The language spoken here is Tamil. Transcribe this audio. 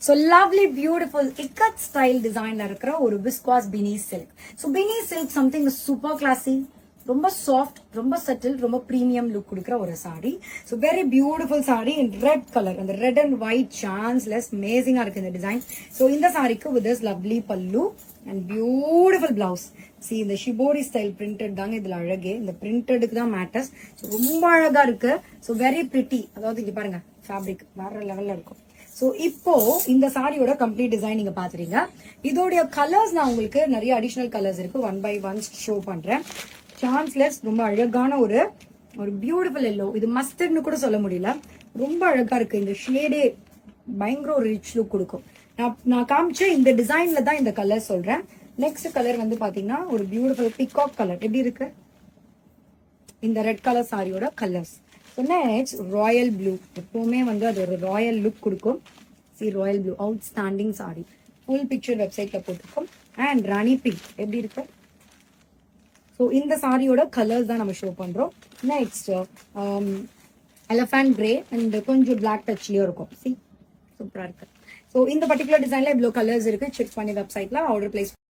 So lovely, beautiful, ikat style design இருக்கிற ஒரு viscose beanie silk. So beanie silk something super classy, ரொம்ப சாஃப்ட், ரொம்ப சட்டில், ரொம்ப பிரீமியம் லுக் கொடுக்குற ஒரு sorry. So very beautiful sorry இன் ரெட் கலர், அந்த ரெட் அண்ட் ஒயிட் சான்ஸ்லெஸ் அமேசிங்கா இருக்கு இந்த டிசைன். ஸோ இந்த சாரிக்கு வித் திஸ் லவ்லி பல்லு அண்ட் பியூட்டிஃபுல் பிளவுஸ். சி இந்த ஷிபோரி ஸ்டைல் பிரிண்டட் தாங்க இதுல அழகே, இந்த பிரிண்டடுக்கு தான் மேட்டர்ஸ். ஸோ ரொம்ப அழகா இருக்கு. ஸோ வெரி பிரிட்டி, அதாவது இங்க பாருங்க ஃபேப்ரிக் வேற லெவல்ல இருக்கும். ஸோ இப்போ இந்த சாரியோட கம்ப்ளீட் டிசைன் நீங்க பாத்துறீங்க. இதோடைய கலர்ஸ் நான் உங்களுக்கு நிறைய அடிஷனல் கலர்ஸ் இருக்கு, ஒன் பை ஒன் ஷோ பண்றேன். சான்ஸ்லெஸ் ரொம்ப அழகான ஒரு பியூட்டிஃபுல் எல்லோ, இது மஸ்டர்ட்னு கூட சொல்ல முடியல, ரொம்ப அழகா இருக்கு. இந்த ஷேடே பயங்கர ஒரு ரிச் லுக் கொடுக்கும். நான் காமிச்ச இந்த டிசைன்ல தான் இந்த கலர் சொல்றேன். நெக்ஸ்ட் கலர் வந்து பாத்தீங்கன்னா ஒரு பியூட்டிஃபுல் பிகாக் கலர். எப்படி இருக்கு இந்த ரெட் கலர் சாரியோட கலர்ஸ்? நெக்ஸ்ட் ராயல் ப்ளூ, எப்பவுமே வந்து அது ஒரு ராயல் லுக் கொடுக்கும். C Royal blue out standing sorry, full picture வெப்சைட்ல போட்டிருக்கோம். அண்ட் ராணி பிங்க் எப்படி இருக்கு? ஸோ இந்த சாரியோட கலர்ஸ் தான் நம்ம ஷோ பண்றோம். நெக்ஸ்ட் எலஃபண்ட் கிரே அண்ட் கொஞ்சம் பிளாக் டச்லயும் இருக்கும். சி சூப்பரா இருக்கு. ஸோ இந்த பர்டிகுலர் டிசைன்ல இவ்வளோ கலர்ஸ் இருக்கு. செக் பண்ணி வெப்சைட்ல ஆர்டர் பிளேஸ்